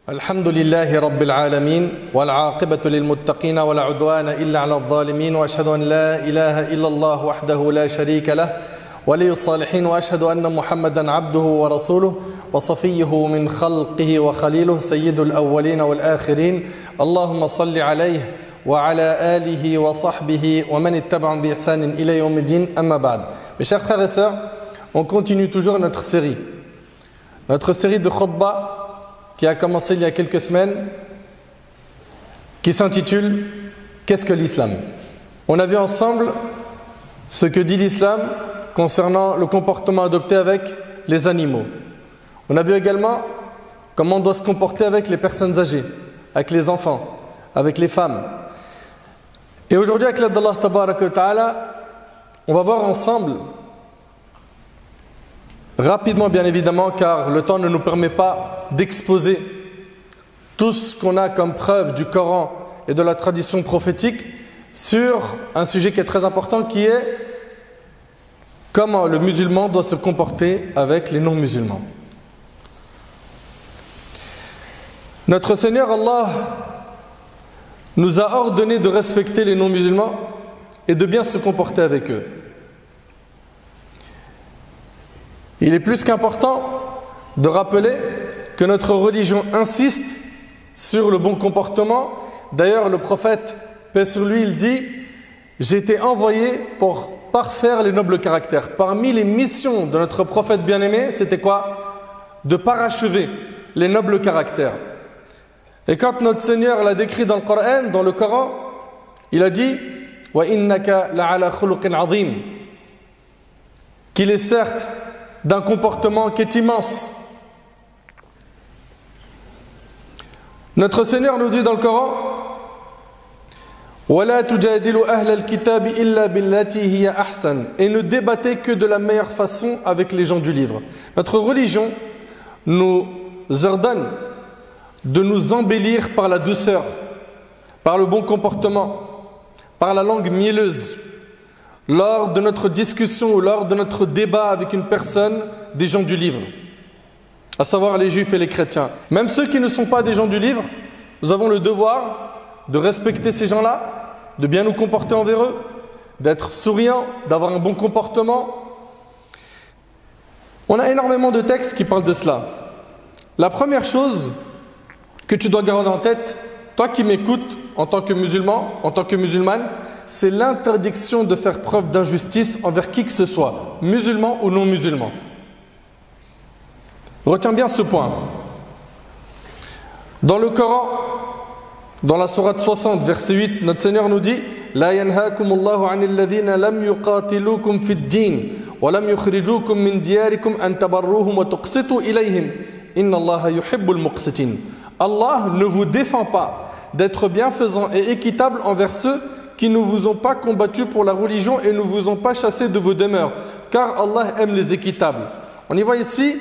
الحمد لله رب العالمين والعاقبة للمتقين ولا عدوان إلا على الظالمين وأشهد أن لا إله إلا الله وحده لا شريك له ولي الصالحين وأشهد أن محمدا عبده ورسوله وصفيه من خلقه وخليله سيد الأولين والآخرين اللهم صل عليه وعلى آله وصحبه ومن اتبعهم بإحسان إلى يوم الدين أما بعد. Mes chers frères et sœurs, on continue toujours notre série de khutbah qui a commencé il y a quelques semaines, qui s'intitule « Qu'est-ce que l'islam ?» On a vu ensemble ce que dit l'islam concernant le comportement adopté avec les animaux. On a vu également comment on doit se comporter avec les personnes âgées, avec les enfants, avec les femmes. Et aujourd'hui, avec l'aide d'Allah Tabaraka wa Ta'ala, on va voir ensemble, rapidement bien évidemment, car le temps ne nous permet pas d'exposer tout ce qu'on a comme preuve du Coran et de la tradition prophétique sur un sujet qui est très important, qui est comment le musulman doit se comporter avec les non-musulmans. Notre Seigneur Allah nous a ordonné de respecter les non-musulmans et de bien se comporter avec eux. Il est plus qu'important de rappeler que notre religion insiste sur le bon comportement. D'ailleurs, le prophète, paix sur lui, il dit « J'ai été envoyé pour parfaire les nobles caractères ». Parmi les missions de notre prophète bien-aimé, c'était quoi? De parachever les nobles caractères. Et quand notre Seigneur l'a décrit dans le Coran, il a dit « Wa innaka la'ala khuluqin azim » qu'il est certes d'un comportement qui est immense. Notre Seigneur nous dit dans le Coran وَلَا تُجَادِلُوا أَهْلَ الْكِتَابِ إِلَّا بِالَّتِي هِيَ أَحْسَنُ. Et ne débattez que de la meilleure façon avec les gens du livre. Notre religion nous ordonne de nous embellir par la douceur, par le bon comportement, par la langue mielleuse. Lors de notre discussion ou lors de notre débat avec une personne des gens du livre, à savoir les juifs et les chrétiens. Même ceux qui ne sont pas des gens du livre, nous avons le devoir de respecter ces gens-là, de bien nous comporter envers eux, d'être souriants, d'avoir un bon comportement. On a énormément de textes qui parlent de cela. La première chose que tu dois garder en tête, toi qui m'écoutes en tant que musulman, en tant que musulmane, c'est l'interdiction de faire preuve d'injustice envers qui que ce soit, musulman ou non musulman. Retiens bien ce point. Dans le Coran, dans la sourate 60, verset 8, notre Seigneur nous dit La yanhaakumullahu 'anil ladhina lam yuqatilukum fid din wa lam yukhrijukum min diyarikum an tabarruhum wa tuqsitu ilayhim inna Allaha yuhibbul muqsitin. Allah ne vous défend pas d'être bienfaisant et équitable envers ceux qui ne vous ont pas combattu pour la religion et ne vous ont pas chassé de vos demeures, car Allah aime les équitables. On y voit ici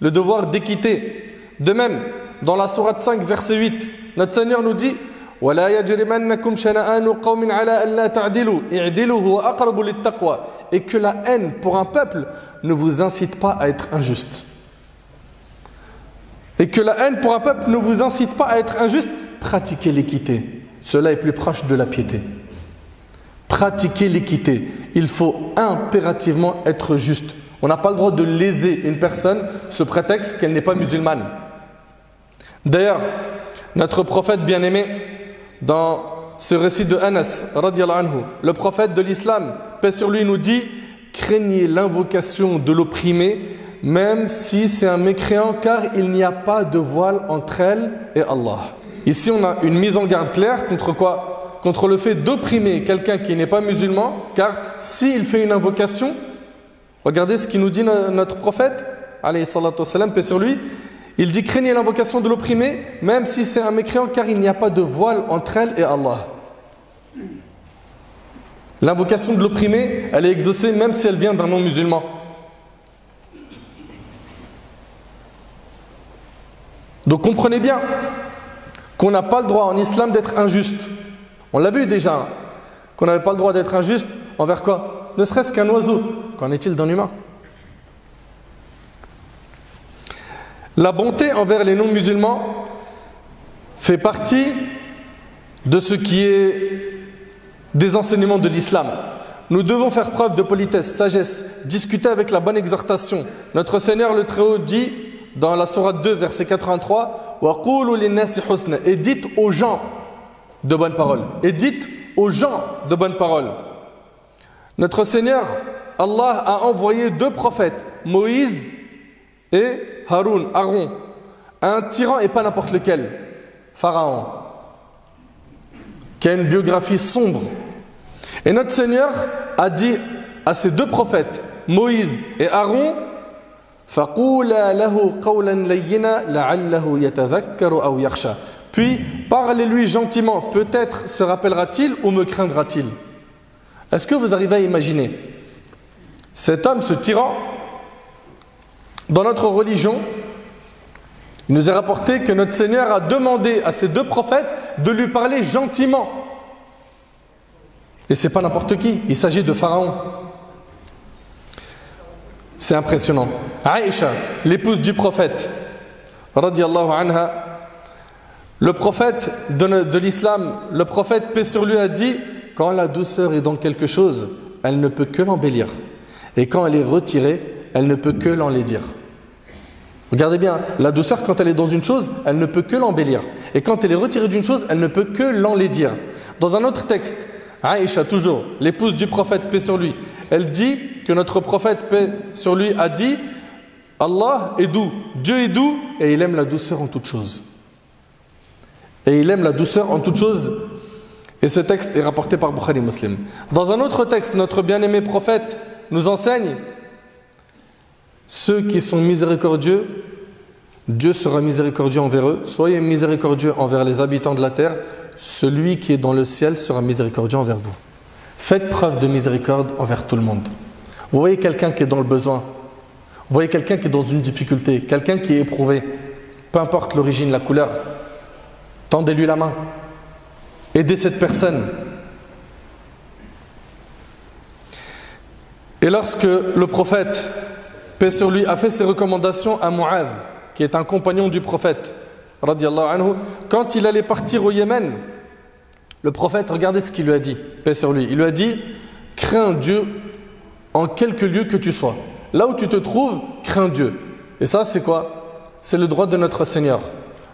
le devoir d'équité. De même, dans la sourate 5, verset 8, notre Seigneur nous dit وَلَا يَجْرِمَنَّكُمْ شَنَآنُ قَوْمٍ عَلَىٰ أَلَّا تَعْدِلُوا اعْدِلُوا هُوَ أَقْرَبُ لِلتَّقْوَى. Et que la haine pour un peuple ne vous incite pas à être injuste. Et que la haine pour un peuple ne vous incite pas à être injuste. Pratiquez l'équité. Cela est plus proche de la piété. Pratiquez l'équité. Il faut impérativement être juste. On n'a pas le droit de léser une personne sous prétexte qu'elle n'est pas musulmane. D'ailleurs, notre prophète bien-aimé, dans ce récit de Anas, radiyallahu anhu, le prophète de l'islam, paix sur lui, nous dit « Craignez l'invocation de l'opprimé, même si c'est un mécréant, car il n'y a pas de voile entre elle et Allah. » Ici, on a une mise en garde claire contre quoi? Contre le fait d'opprimer quelqu'un qui n'est pas musulman, car s'il fait une invocation, regardez ce qu'il nous dit notre prophète, alayhi salatu wassalam, paix sur lui, il dit craignez l'invocation de l'opprimé, même si c'est un mécréant, car il n'y a pas de voile entre elle et Allah. L'invocation de l'opprimé, elle est exaucée même si elle vient d'un non-musulman. Donc comprenez bien qu'on n'a pas le droit en islam d'être injuste. On l'a vu déjà, qu'on n'avait pas le droit d'être injuste envers quoi? Ne serait-ce qu'un oiseau. Qu'en est-il d'un humain? La bonté envers les non-musulmans fait partie de ce qui est des enseignements de l'islam. Nous devons faire preuve de politesse, sagesse, discuter avec la bonne exhortation. Notre Seigneur le Très-Haut dit dans la sourate 2, verset 83, wa qulu linnasi husna, et dites aux gens de bonnes paroles. Et dites aux gens de bonnes paroles. Notre Seigneur, Allah, a envoyé 2 prophètes, Moïse et Aaron, un tyran et pas n'importe lequel, Pharaon, qui a une biographie sombre. Et notre Seigneur a dit à ces 2 prophètes, Moïse et Aaron, فَقُولَا لَهُ قَوْلًا لَيِّنًا لَعَلَّهُ يَتَذَكَّرُ أَوْ يَخْشَى. Puis, parlez-lui gentiment, peut-être se rappellera-t-il ou me craindra-t-il. Est-ce que vous arrivez à imaginer cet homme, ce tyran? Dans notre religion, il nous est rapporté que notre Seigneur a demandé à ces 2 prophètes de lui parler gentiment. Et ce n'est pas n'importe qui, il s'agit de Pharaon. C'est impressionnant. Aïcha, l'épouse du prophète, radiyallahu anha, le prophète de l'islam, le prophète, paix sur lui, a dit, quand la douceur est dans quelque chose, elle ne peut que l'embellir. Et quand elle est retirée, elle ne peut que l'enlaidir. Regardez bien, la douceur, quand elle est dans une chose, elle ne peut que l'embellir. Et quand elle est retirée d'une chose, elle ne peut que l'enlaidir. Dans un autre texte, Aïcha, toujours, l'épouse du prophète, paix sur lui, elle dit que notre prophète, paix sur lui, a dit Allah est doux, Dieu est doux et il aime la douceur en toutes choses. Et il aime la douceur en toutes choses. Et ce texte est rapporté par Bukhari Muslim. Dans un autre texte, notre bien-aimé prophète nous enseigne ceux qui sont miséricordieux, Dieu sera miséricordieux envers eux. Soyez miséricordieux envers les habitants de la terre. Celui qui est dans le ciel sera miséricordieux envers vous. Faites preuve de miséricorde envers tout le monde. Vous voyez quelqu'un qui est dans le besoin, vous voyez quelqu'un qui est dans une difficulté, quelqu'un qui est éprouvé, peu importe l'origine, la couleur, tendez-lui la main. Aidez cette personne. Et lorsque le prophète, paix sur lui, a fait ses recommandations à Mu'adh, qui est un compagnon du prophète, radiyallahu anhu, quand il allait partir au Yémen, le prophète, regardez ce qu'il lui a dit, paix sur lui. Il lui a dit, crains Dieu en quelque lieu que tu sois. Là où tu te trouves, crains Dieu. Et ça, c'est quoi? C'est le droit de notre Seigneur,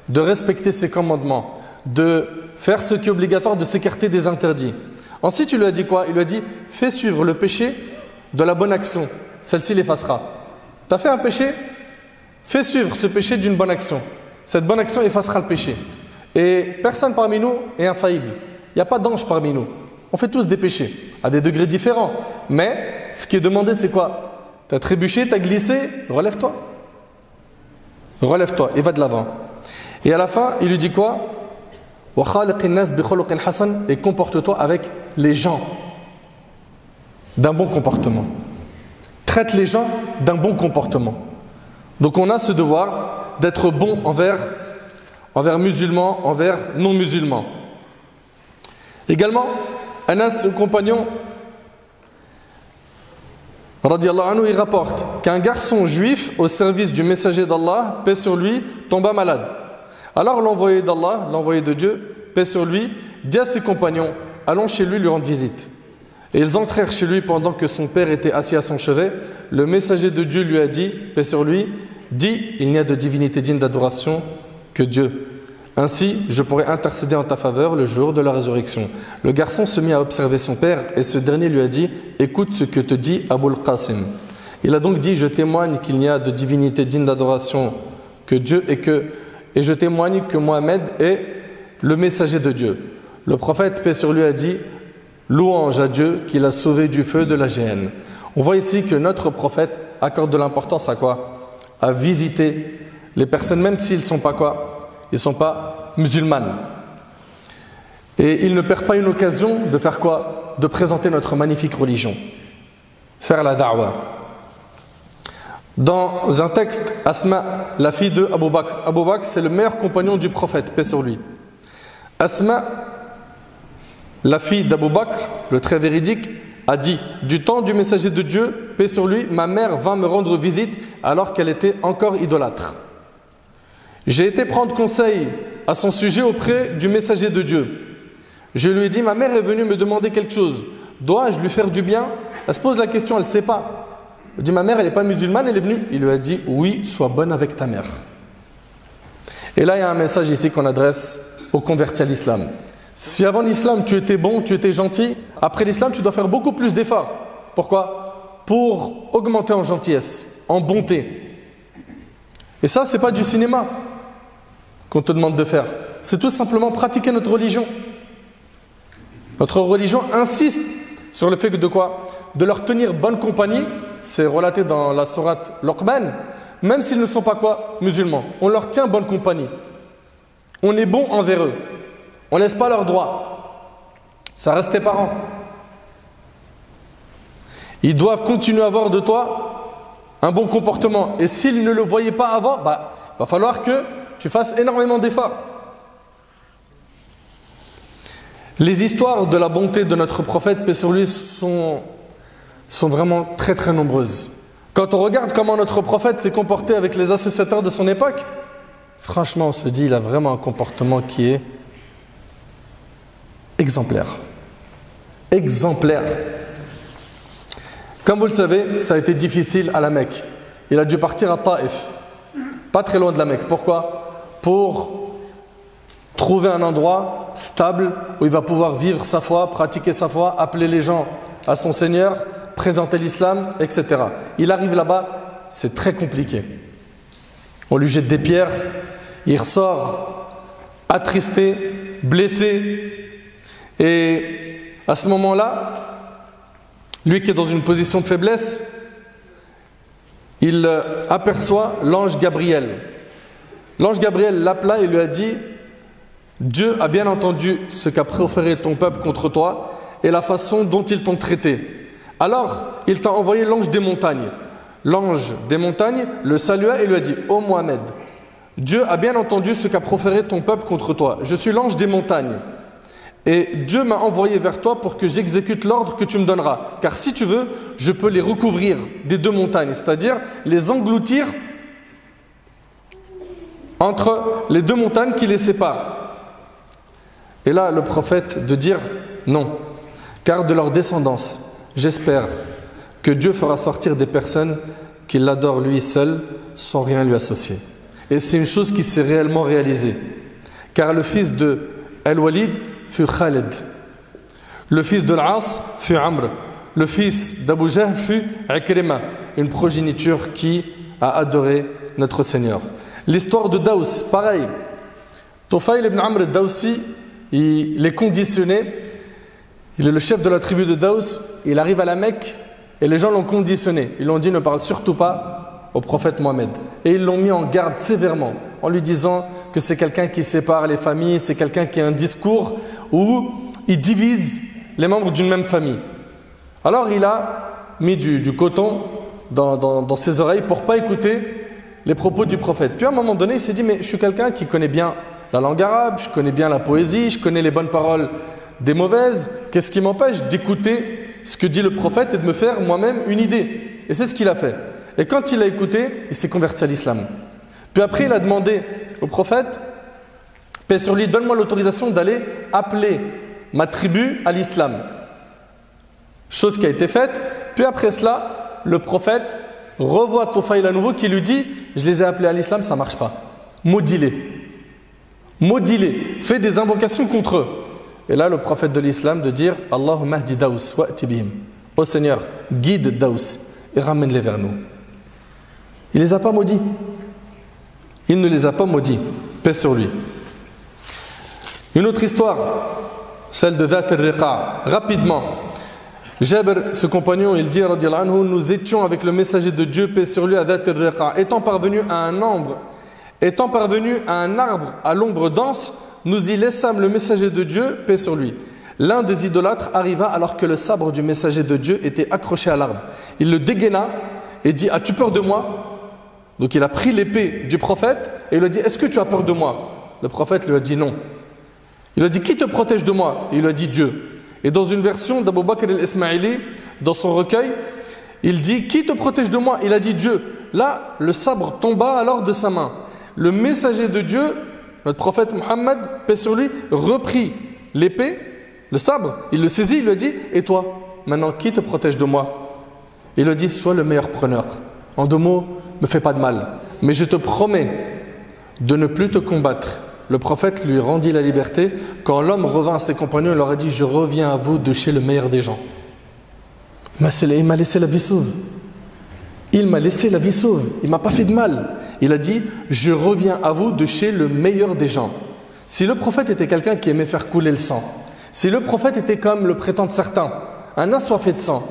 de respecter ses commandements, de faire ce qui est obligatoire, de s'écarter des interdits. Ensuite, il lui a dit quoi? Il lui a dit, fais suivre le péché de la bonne action. Celle-ci l'effacera. Tu as fait un péché? Fais suivre ce péché d'une bonne action. Cette bonne action effacera le péché. Et personne parmi nous est infaillible. Il n'y a pas d'ange parmi nous. On fait tous des péchés, à des degrés différents. Mais ce qui est demandé, c'est quoi? Tu as trébuché, tu as glissé, relève-toi. Relève-toi et va de l'avant. Et à la fin, il lui dit quoi? Et comporte-toi avec les gens d'un bon comportement. Traite les gens d'un bon comportement. Donc on a ce devoir d'être bon envers musulmans, envers non-musulmans. Également, Anas, ce compagnon, radiyallahu anhu, il rapporte qu'un garçon juif au service du messager d'Allah, paix sur lui, tomba malade. Alors l'envoyé d'Allah, l'envoyé de Dieu, paix sur lui, dit à ses compagnons, allons chez lui rendre visite. Et ils entrèrent chez lui pendant que son père était assis à son chevet. Le messager de Dieu lui a dit, paix sur lui, dis, il n'y a de divinité digne d'adoration que Dieu. Ainsi, je pourrai intercéder en ta faveur le jour de la résurrection. Le garçon se mit à observer son père et ce dernier lui a dit, écoute ce que te dit Abul Qasim. Il a donc dit, je témoigne qu'il n'y a de divinité digne d'adoration que Dieu et je témoigne que Mohammed est le messager de Dieu. Le prophète, paix sur lui, a dit, louange à Dieu qui l'a sauvé du feu de la géhenne. On voit ici que notre prophète accorde de l'importance à quoi? À visiter les personnes, même s'ils ne sont pas quoi? Ils ne sont pas musulmanes. Et il ne perd pas une occasion de faire quoi? De présenter notre magnifique religion. Faire la da'wah. Dans un texte, Asma, la fille de Abu Bakr. Abu Bakr, c'est le meilleur compagnon du prophète, paix sur lui. Asma, la fille d'Abu Bakr, le très véridique, a dit, du temps du messager de Dieu, paix sur lui, ma mère vint me rendre visite alors qu'elle était encore idolâtre. J'ai été prendre conseil à son sujet auprès du messager de Dieu. Je lui ai dit, ma mère est venue me demander quelque chose. Dois-je lui faire du bien? Elle se pose la question, elle ne sait pas. Elle dit, ma mère, elle n'est pas musulmane, elle est venue. Il lui a dit, oui, sois bonne avec ta mère. Et là, il y a un message ici qu'on adresse aux convertis à l'islam. Si avant l'islam, tu étais bon, tu étais gentil, après l'islam, tu dois faire beaucoup plus d'efforts. Pourquoi? Pour augmenter en gentillesse, en bonté. Et ça, ce n'est pas du cinéma qu'on te demande de faire. C'est tout simplement pratiquer notre religion. Notre religion insiste sur le fait que de quoi? De leur tenir bonne compagnie. C'est relaté dans la sourate Luqman. Même s'ils ne sont pas quoi? Musulmans. On leur tient bonne compagnie. On est bon envers eux. On ne laisse pas leurs droits. Ça reste tes parents. Ils doivent continuer à avoir de toi un bon comportement. Et s'ils ne le voyaient pas avant, va falloir que tu fasses énormément d'efforts. Les histoires de la bonté de notre prophète, paix sur lui, sont vraiment très très nombreuses. Quand on regarde comment notre prophète s'est comporté avec les associateurs de son époque, franchement on se dit il a vraiment un comportement qui est exemplaire. Exemplaire. Comme vous le savez, ça a été difficile à la Mecque. Il a dû partir à Taïf, pas très loin de la Mecque. Pourquoi? Pour trouver un endroit stable où il va pouvoir vivre sa foi, pratiquer sa foi, appeler les gens à son Seigneur, présenter l'islam, etc. Il arrive là-bas, c'est très compliqué. On lui jette des pierres, il ressort attristé, blessé. Et à ce moment-là, lui qui est dans une position de faiblesse, il aperçoit l'ange Gabriel. L'ange Gabriel l'appela et lui a dit: Dieu a bien entendu ce qu'a proféré ton peuple contre toi et la façon dont ils t'ont traité. Alors, il t'a envoyé l'ange des montagnes. L'ange des montagnes le salua et lui a dit: Ô Mohammed, Dieu a bien entendu ce qu'a proféré ton peuple contre toi. Je suis l'ange des montagnes. Et Dieu m'a envoyé vers toi pour que j'exécute l'ordre que tu me donneras. Car si tu veux, je peux les recouvrir des deux montagnes, c'est-à-dire les engloutir entre les deux montagnes qui les séparent. Et là, le prophète de dire non, car de leur descendance, j'espère que Dieu fera sortir des personnes qui l'adorent lui seul, sans rien lui associer. Et c'est une chose qui s'est réellement réalisée. Car le fils de Al-Walid fut Khalid. Le fils de Al-As fut Amr. Le fils d'Abu Jahl fut Ikrima, une progéniture qui a adoré notre Seigneur. L'histoire de Daous, pareil. Tufayl ibn Amr al-Dawsi, il est conditionné. Il est le chef de la tribu de Daous. Il arrive à la Mecque et les gens l'ont conditionné. Ils l'ont dit: ne parle surtout pas au prophète Mohammed. Et ils l'ont mis en garde sévèrement en lui disant que c'est quelqu'un qui sépare les familles, c'est quelqu'un qui a un discours où il divise les membres d'une même famille. Alors il a mis du coton dans ses oreilles pour ne pas écouter les propos du prophète. Puis à un moment donné, il s'est dit: mais je suis quelqu'un qui connaît bien la langue arabe, je connais bien la poésie, je connais les bonnes paroles des mauvaises. Qu'est-ce qui m'empêche d'écouter ce que dit le prophète et de me faire moi-même une idée? Et c'est ce qu'il a fait. Et quand il a écouté, il s'est converti à l'islam. Puis après, il a demandé au prophète, paix sur lui, donne-moi l'autorisation d'aller appeler ma tribu à l'islam. Chose qui a été faite. Puis après cela, le prophète revoit Tufayl à nouveau qui lui dit: je les ai appelés à l'islam, ça ne marche pas. Maudis-les. Maudis-les. Fais des invocations contre eux. Et là, le prophète de l'islam de dire: Allahumma hdi Daous wa'ti bihim. Ô Seigneur, guide Daous et ramène-les vers nous. Il ne les a pas maudits. Il ne les a pas maudits. Paix sur lui. Une autre histoire, celle de Dhat al-Riqa. Rapidement, Jabir, ce compagnon, il dit, radiyallahu anhu, nous étions avec le messager de Dieu, paix sur lui, à Dhat al-Riqa. Étant parvenu à un arbre à l'ombre dense, nous y laissâmes le messager de Dieu, paix sur lui. L'un des idolâtres arriva alors que le sabre du messager de Dieu était accroché à l'arbre. Il le dégaina et dit: as-tu peur de moi? Donc il a pris l'épée du prophète et il lui a dit: est-ce que tu as peur de moi? Le prophète lui a dit non. Il lui a dit: qui te protège de moi? Il lui a dit: Dieu. Et dans une version d'Abu Bakr al-Ismaili, dans son recueil, il dit: qui te protège de moi? Il a dit: Dieu. Là, le sabre tomba alors de sa main. le messager de Dieu, notre prophète Mohammed, paix sur lui, reprit l'épée, le sabre, il le saisit, il lui a dit « Et toi, maintenant qui te protège de moi ?» Il lui dit « Sois le meilleur preneur. En 2 mots, me fais pas de mal. Mais je te promets de ne plus te combattre. » Le prophète lui rendit la liberté. Quand l'homme revint à ses compagnons, il leur a dit « Je reviens à vous de chez le meilleur des gens. » Il m'a laissé la vie sauve. Il m'a laissé la vie sauve. Il ne m'a pas fait de mal. Il a dit « Je reviens à vous de chez le meilleur des gens. » Si le prophète était quelqu'un qui aimait faire couler le sang, si le prophète était comme le prétendent certains, un assoiffé de sang,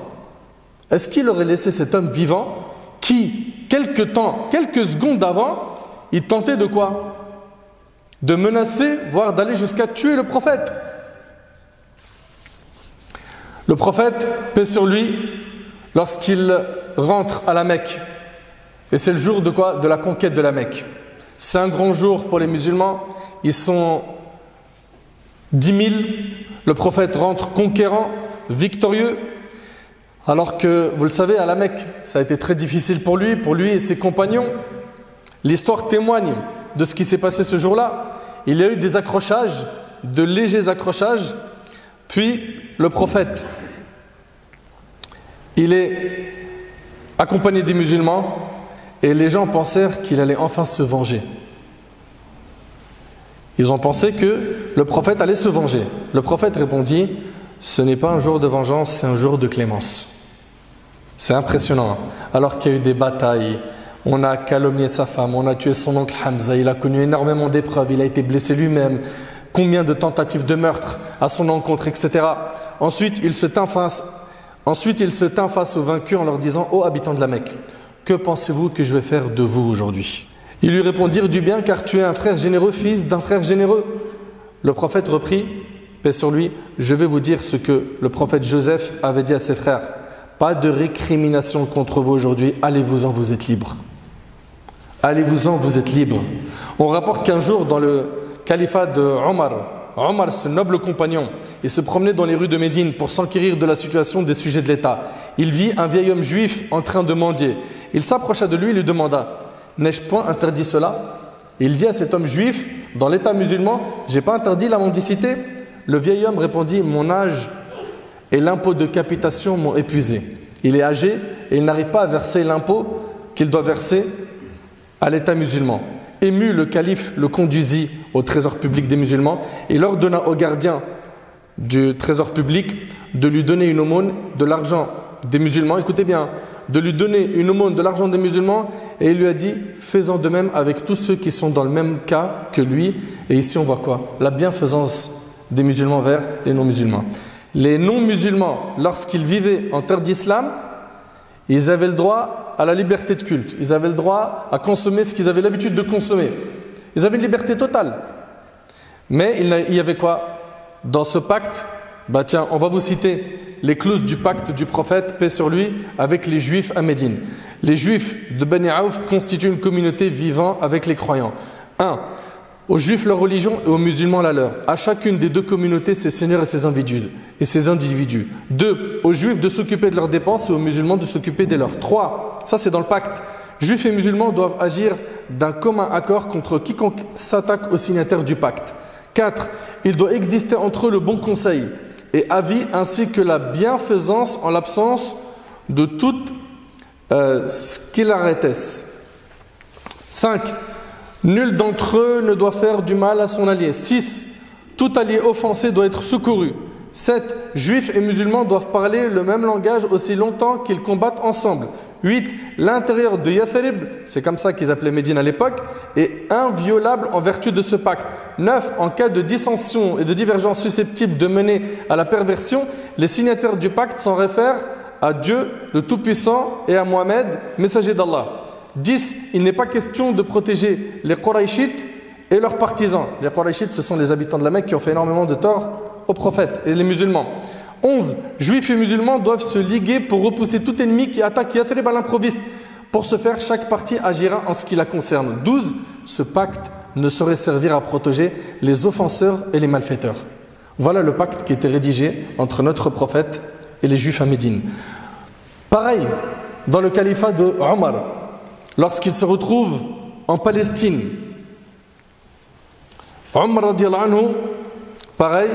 est-ce qu'il aurait laissé cet homme vivant qui, quelques secondes avant, il tentait de quoi? De menacer, voire d'aller jusqu'à tuer le prophète. Le prophète, paix sur lui, lorsqu'il rentre à la Mecque, et c'est le jour de quoi? De la conquête de la Mecque. C'est un grand jour pour les musulmans. Ils sont 10 000. Le prophète rentre conquérant, victorieux. Alors que, vous le savez, à la Mecque, ça a été très difficile pour lui et ses compagnons. L'histoire témoigne de ce qui s'est passé ce jour-là. Il y a eu des accrochages, de légers accrochages. Puis, le prophète, il est accompagné des musulmans et les gens pensèrent qu'il allait enfin se venger. Ils ont pensé que le prophète allait se venger. Le prophète répondit « Ce n'est pas un jour de vengeance, c'est un jour de clémence. » C'est impressionnant. Alors qu'il y a eu des batailles, on a calomnié sa femme, on a tué son oncle Hamza, il a connu énormément d'épreuves, il a été blessé lui-même, combien de tentatives de meurtre à son encontre, etc. Ensuite, il se tint face aux vaincus en leur disant « Ô habitants de la Mecque, que pensez-vous que je vais faire de vous aujourd'hui ?» Ils lui répondirent du bien car tu es un frère généreux, fils d'un frère généreux. Le prophète reprit, paix sur lui, je vais vous dire ce que le prophète Joseph avait dit à ses frères. Pas de récrimination contre vous aujourd'hui, allez-vous-en, vous êtes libres. Allez-vous-en, vous êtes libres. On rapporte qu'un jour dans le califat de Omar, ce noble compagnon, il se promenait dans les rues de Médine pour s'enquérir de la situation des sujets de l'État. Il vit un vieil homme juif en train de mendier. Il s'approcha de lui et lui demanda « N'ai-je point interdit cela ?» Il dit à cet homme juif, dans l'État musulman, « J'ai pas interdit la mendicité ?» Le vieil homme répondit « Mon âge et l'impôt de capitation m'ont épuisé. » Il est âgé et il n'arrive pas à verser l'impôt qu'il doit verser à l'État musulman. Ému, le calife le conduisit au trésor public des musulmans et il ordonna au gardien du trésor public de lui donner une aumône de l'argent des musulmans, écoutez bien, de lui donner une aumône de l'argent des musulmans et il lui a dit fais-en de même avec tous ceux qui sont dans le même cas que lui. Et ici on voit quoi? La bienfaisance des musulmans vers les non-musulmans. Les non-musulmans, lorsqu'ils vivaient en terre d'islam, ils avaient le droit à la liberté de culte, ils avaient le droit à consommer ce qu'ils avaient l'habitude de consommer, ils avaient une liberté totale. Mais il y avait quoi dans ce pacte? Tiens, on va vous citer les clauses du pacte du prophète, paix sur lui, avec les juifs à Médine. Les juifs de Bani Aouf constituent une communauté vivant avec les croyants. 1. Aux juifs leur religion et aux musulmans la leur. À chacune des deux communautés ses seigneurs et ses individus. 2. Aux juifs de s'occuper de leurs dépenses et aux musulmans de s'occuper des leurs. 3. Ça c'est dans le pacte. Juifs et musulmans doivent agir d'un commun accord contre quiconque s'attaque aux signataires du pacte. 4. Il doit exister entre eux le bon conseil et avis ainsi que la bienfaisance en l'absence de toute schilaretesse. 5. Nul d'entre eux ne doit faire du mal à son allié. 6. Tout allié offensé doit être secouru. 7. Juifs et musulmans doivent parler le même langage aussi longtemps qu'ils combattent ensemble. 8. L'intérieur de Yathrib, c'est comme ça qu'ils appelaient Médine à l'époque, est inviolable en vertu de ce pacte. 9. En cas de dissension et de divergence susceptible de mener à la perversion, les signataires du pacte s'en réfèrent à Dieu, le Tout-Puissant, et à Mohammed, messager d'Allah. 10. Il n'est pas question de protéger les Qurayshites et leurs partisans. Les Qurayshites, ce sont les habitants de la Mecque qui ont fait énormément de tort au prophète et les musulmans. 11. Juifs et musulmans doivent se liguer pour repousser tout ennemi qui attaque Yathrib à l'improviste. Pour ce faire, chaque partie agira en ce qui la concerne. 12. Ce pacte ne saurait servir à protéger les offenseurs et les malfaiteurs. Voilà le pacte qui était rédigé entre notre prophète et les Juifs à Médine. Pareil, dans le califat de Omar, lorsqu'il se retrouve en Palestine, Omar radiallahu anhu, pareil,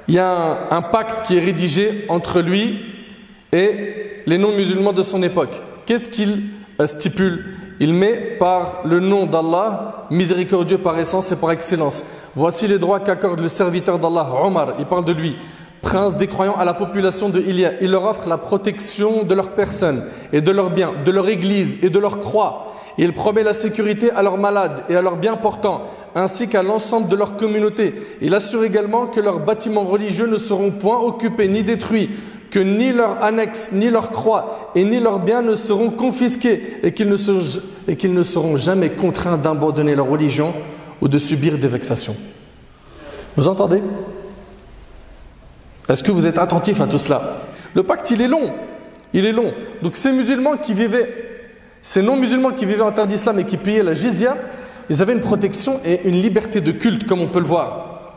il y a un pacte qui est rédigé entre lui et les non-musulmans de son époque. Qu'est-ce qu'il stipule? Il met par le nom d'Allah, miséricordieux par essence et par excellence. Voici les droits qu'accorde le serviteur d'Allah, Omar, il parle de lui, prince des croyants à la population de Ilia. Il leur offre la protection de leur personne et de leurs biens, de leur église et de leur croix. Il promet la sécurité à leurs malades et à leurs bien portants, ainsi qu'à l'ensemble de leur communauté. Il assure également que leurs bâtiments religieux ne seront point occupés ni détruits, que ni leurs annexes, ni leurs croix et ni leurs biens ne seront confisqués et qu'ils ne seront jamais contraints d'abandonner leur religion ou de subir des vexations. Vous entendez? Est-ce que vous êtes attentifs à tout cela? Le pacte, il est long. Il est long. Donc ces non-musulmans qui vivaient en terre d'islam et qui payaient la jizya, ils avaient une protection et une liberté de culte, comme on peut le voir.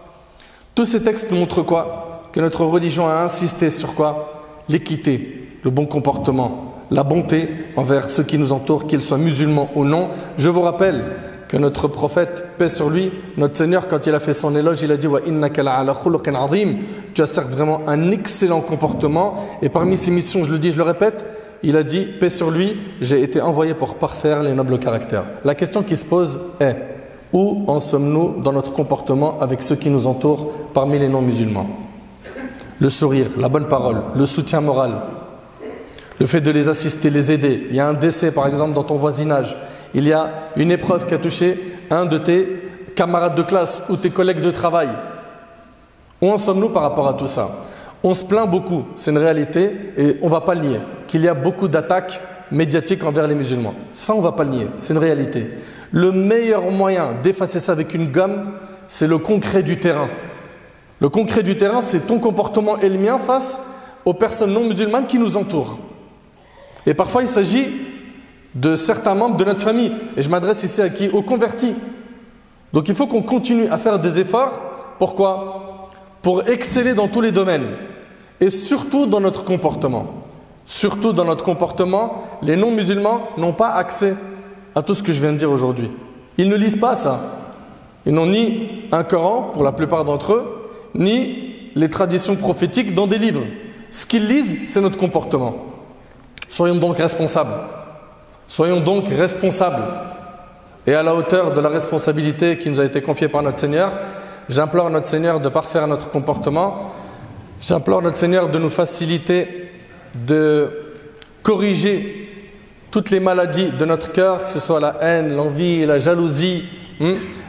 Tous ces textes nous montrent quoi? Que notre religion a insisté sur quoi? L'équité, le bon comportement, la bonté envers ceux qui nous entourent, qu'ils soient musulmans ou non. Je vous rappelle que notre prophète, paix sur lui, notre Seigneur, quand il a fait son éloge, il a dit wa innaka la'ala khuluqin azim. Tu as certes vraiment un excellent comportement. Et parmi ses missions, je le dis, je le répète, il a dit, paix sur lui, j'ai été envoyé pour parfaire les nobles caractères. La question qui se pose est, où en sommes-nous dans notre comportement avec ceux qui nous entourent parmi les non-musulmans? Le sourire, la bonne parole, le soutien moral, le fait de les assister, les aider. Il y a un décès par exemple dans ton voisinage, il y a une épreuve qui a touché un de tes camarades de classe ou tes collègues de travail. Où en sommes-nous par rapport à tout ça? On se plaint beaucoup, c'est une réalité et on ne va pas le nier, qu'il y a beaucoup d'attaques médiatiques envers les musulmans. Ça on ne va pas le nier, c'est une réalité. Le meilleur moyen d'effacer ça avec une gomme, c'est le concret du terrain. Le concret du terrain, c'est ton comportement et le mien face aux personnes non musulmanes qui nous entourent. Et parfois, il s'agit de certains membres de notre famille. Et je m'adresse ici à qui? Aux convertis. Donc il faut qu'on continue à faire des efforts. Pourquoi? Pour exceller dans tous les domaines. Et surtout dans notre comportement. Surtout dans notre comportement, les non musulmans n'ont pas accès à tout ce que je viens de dire aujourd'hui. Ils ne lisent pas ça. Ils n'ont ni un Coran, pour la plupart d'entre eux, ni les traditions prophétiques dans des livres. Ce qu'ils lisent, c'est notre comportement. Soyons donc responsables. Soyons donc responsables. Et à la hauteur de la responsabilité qui nous a été confiée par notre Seigneur, j'implore notre Seigneur de parfaire notre comportement. J'implore notre Seigneur de nous faciliter, de corriger toutes les maladies de notre cœur, que ce soit la haine, l'envie, la jalousie,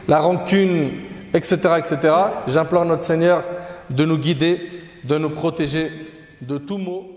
la rancune, etc., etc. J'implore notre Seigneur de nous guider, de nous protéger de tout maux.